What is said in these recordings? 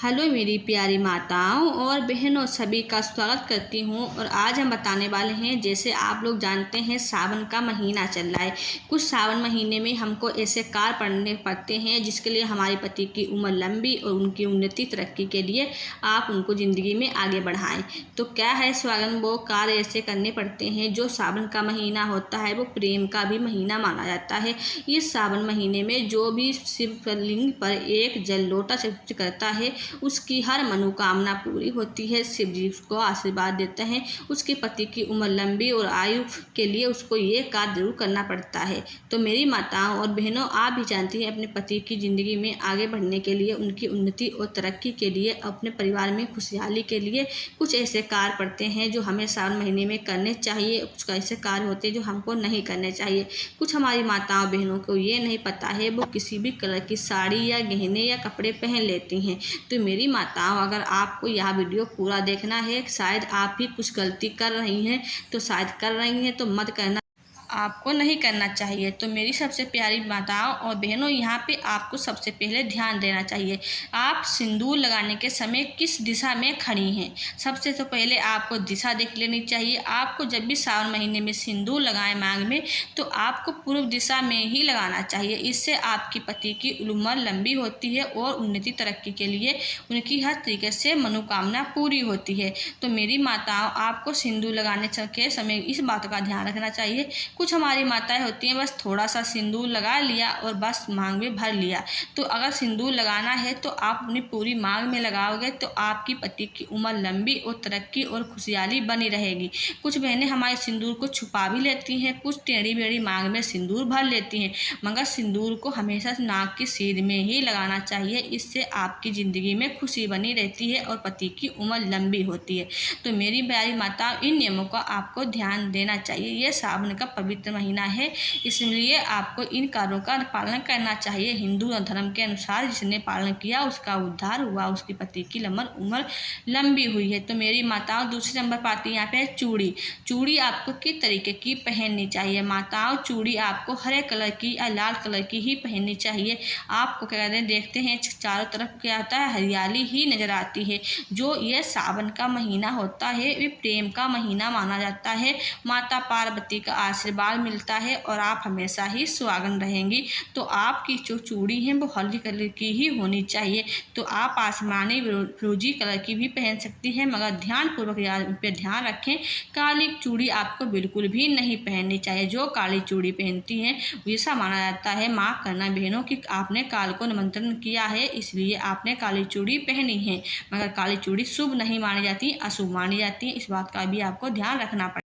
Hello मेरी प्यारी माताओं और बहनों, सभी का स्वागत करती हूँ। और आज हम बताने वाले हैं, जैसे आप लोग जानते हैं सावन का महीना चल रहा है। कुछ सावन महीने में हमको ऐसे कार्य पढ़ने पड़ते हैं जिसके लिए हमारे पति की उम्र लंबी और उनकी उन्नति तरक्की के लिए आप उनको ज़िंदगी में आगे बढ़ाएं। तो क्या है स्वागन, वो कार्य ऐसे करने पड़ते हैं। जो सावन का महीना होता है वो प्रेम का भी महीना माना जाता है। इस सावन महीने में जो भी शिवलिंग पर एक जल लोटा समर्पित करता है उसकी हर मनोकामना पूरी होती है। शिव जी उसको आशीर्वाद देते हैं। उसके पति की उम्र लंबी और आयु के लिए उसको ये कार्य जरूर करना पड़ता है। तो मेरी माताओं और बहनों, आप भी जानती हैं अपने पति की ज़िंदगी में आगे बढ़ने के लिए, उनकी उन्नति और तरक्की के लिए, अपने परिवार में खुशहाली के लिए कुछ ऐसे कार्य पड़ते हैं जो हमें सावन महीने में करने चाहिए। कुछ ऐसे कार्य होते हैं जो हमको नहीं करने चाहिए। कुछ हमारी माताओं बहनों को ये नहीं पता है, वो किसी भी कलर की साड़ी या गहने या कपड़े पहन लेती हैं। तो मेरी माताओं, अगर आपको यह वीडियो पूरा देखना है, शायद आप भी कुछ गलती कर रही हैं, तो शायद कर रही हैं तो मत करना, आपको नहीं करना चाहिए। तो मेरी सबसे प्यारी माताओं और बहनों, यहाँ पे आपको सबसे पहले ध्यान देना चाहिए। आप सिंदूर लगाने के समय किस दिशा में खड़ी हैं, सबसे तो पहले आपको दिशा देख लेनी चाहिए। आपको जब भी सावन महीने में सिंदूर लगाएं मांग में, तो आपको पूर्व दिशा में ही लगाना चाहिए। इससे आपकी पति की उम्र लंबी होती है और उन्नति तरक्की के लिए उनकी हर तरीके से मनोकामना पूरी होती है। तो मेरी माताओं, आपको सिंदूर लगाने के समय इस बात का ध्यान रखना चाहिए। कुछ हमारी माताएं होती हैं बस थोड़ा सा सिंदूर लगा लिया और बस मांग में भर लिया। तो अगर सिंदूर लगाना है तो आप अपनी पूरी मांग में लगाओगे तो आपकी पति की उम्र लंबी और तरक्की और खुशहाली बनी रहेगी। कुछ बहनें हमारे सिंदूर को छुपा भी लेती हैं, कुछ टेढ़ी बेढ़ी मांग में सिंदूर भर लेती हैं, मगर सिंदूर को हमेशा नाक की सीध में ही लगाना चाहिए। इससे आपकी ज़िंदगी में खुशी बनी रहती है और पति की उम्र लंबी होती है। तो मेरी प्यारी माता, इन नियमों का आपको ध्यान देना चाहिए। ये सावन का पवित्र महीना है, इसलिए आपको इन कार्यों का पालन करना चाहिए। हिंदू धर्म के अनुसार जिसने पालन किया उसका उद्धार हुआ, उसकी पति की उम्र लंबी हुई है। तो मेरी माताओं, दूसरे नंबर पर आती है यहाँ पे चूड़ी। चूड़ी आपको किस तरीके की पहननी चाहिए माताओं? चूड़ी आपको हरे कलर की या लाल कलर की ही पहननी चाहिए। आपको क्या कहते हैं, देखते हैं चारों तरफ क्या होता है, हरियाली ही नजर आती है। जो ये सावन का महीना होता है ये प्रेम का महीना माना जाता है। माता पार्वती का आशीर्वाद मिलता है और आप हमेशा ही सुहागन रहेंगी। तो आपकी जो चूड़ी है वो हल्दी कलर की ही होनी चाहिए। तो आप आसमानी फिरोजी कलर की भी पहन सकती हैं, मगर ध्यानपूर्वक पे ध्यान रखें, काली चूड़ी आपको बिल्कुल भी नहीं पहननी चाहिए। जो काली चूड़ी पहनती हैं वैसा माना जाता है, माफ़ करना बहनों, कि आपने काल को निमंत्रण किया है इसलिए आपने काली चूड़ी पहनी है, मगर काली चूड़ी शुभ नहीं मानी जाती, अशुभ मानी जाती है। इस बात का भी आपको ध्यान रखना पड़ेगा,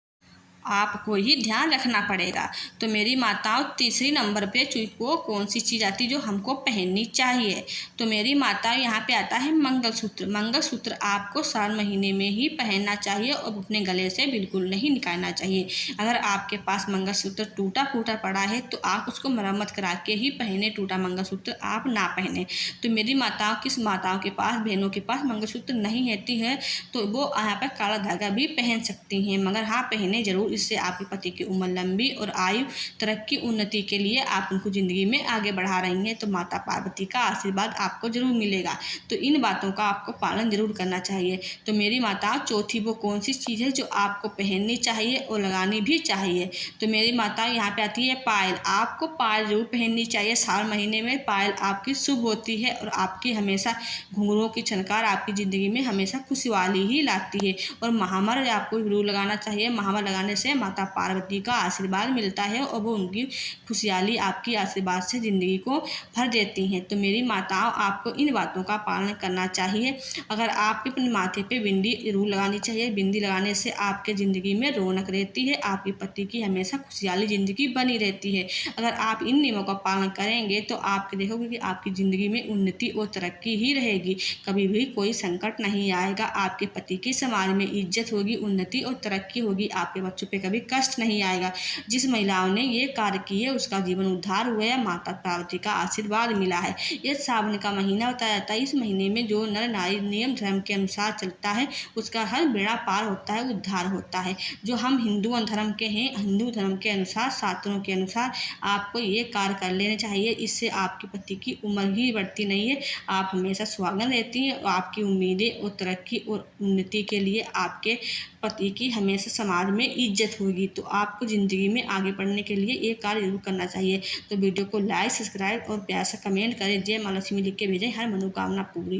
आपको ही ध्यान रखना पड़ेगा। तो मेरी माताओं, तीसरी नंबर पे वो कौन सी चीज़ आती है जो हमको पहननी चाहिए? तो मेरी माताओं, यहाँ पे आता है मंगलसूत्र। मंगलसूत्र आपको सावन महीने में ही पहनना चाहिए और अपने गले से बिल्कुल नहीं निकालना चाहिए। अगर आपके पास मंगलसूत्र टूटा फूटा पड़ा है तो आप उसको मरम्मत करा के ही पहने, टूटा मंगलसूत्र आप ना पहने। तो मेरी माताओं, किस माताओं के पास, बहनों के पास मंगलसूत्र नहीं रहती है तो वो यहाँ पर काला धागा भी पहन सकती हैं, मगर हाँ पहने जरूर। इससे आपके पति की उम्र लंबी और आयु तरक्की उन्नति के लिए आप उनको ज़िंदगी में आगे बढ़ा रही हैं। तो माता पार्वती का आशीर्वाद आपको जरूर मिलेगा। तो इन बातों का आपको पालन जरूर करना चाहिए। तो मेरी माता, चौथी वो कौन सी चीज़ है जो आपको पहननी चाहिए और लगानी भी चाहिए? तो मेरी माता, यहाँ पे आती है पायल। आपको पायल जरूर पहननी चाहिए। सावन महीने में पायल आपकी शुभ होती है और आपकी हमेशा घुंघरूओं की छनकार आपकी ज़िंदगी में हमेशा खुशहाली ही लाती है। और महावर आपको जरूर लगाना चाहिए। महावर लगाने से माता पार्वती का आशीर्वाद मिलता है और वो उनकी खुशहाली आपकी आशीर्वाद से ज़िंदगी को भर देती हैं। तो मेरी माताओं, आपको इन बातों का पालन करना चाहिए। अगर आपके अपने माथे पे बिंदी जरूर लगानी चाहिए। बिंदी लगाने से आपके ज़िंदगी में रौनक रहती है, आपके पति की हमेशा खुशहाली ज़िंदगी बनी रहती है। अगर आप इन नियमों का पालन करेंगे तो आप देखोगे कि आपकी ज़िंदगी में उन्नति और तरक्की ही रहेगी, कभी भी कोई संकट नहीं आएगा। आपके पति की समाज में इज्जत होगी, उन्नति और तरक्की होगी, आपके बच्चों पे पे कभी कष्ट नहीं आएगा। जिस महिलाओं ने ये कार्य किए उसका जीवन उद्धार हुआ है, माता पार्वती का आशीर्वाद मिला है। ये सावन का महीना बताया जाता है। इस महीने में जो नर नारी नियम धर्म के अनुसार चलता है उसका हर बेड़ा पार होता है, उद्धार होता है। जो हम हिंदू धर्म के हैं, हिंदू धर्म के अनुसार, शास्त्रों के अनुसार आपको ये कार्य कर लेने चाहिए। इससे आपके पति की उम्र ही बढ़ती नहीं है, आप हमेशा सुहागन रहती हैं और आपकी उम्मीदें और तरक्की और उन्नति के लिए आपके पति की हमेशा समाज में इज्जत होगी। तो आपको ज़िंदगी में आगे बढ़ने के लिए ये कार्य जरूर करना चाहिए। तो वीडियो को लाइक, सब्सक्राइब और प्यार से कमेंट करें। जय माँ लक्ष्मी लिख के भेजें, हर मनोकामना पूरी।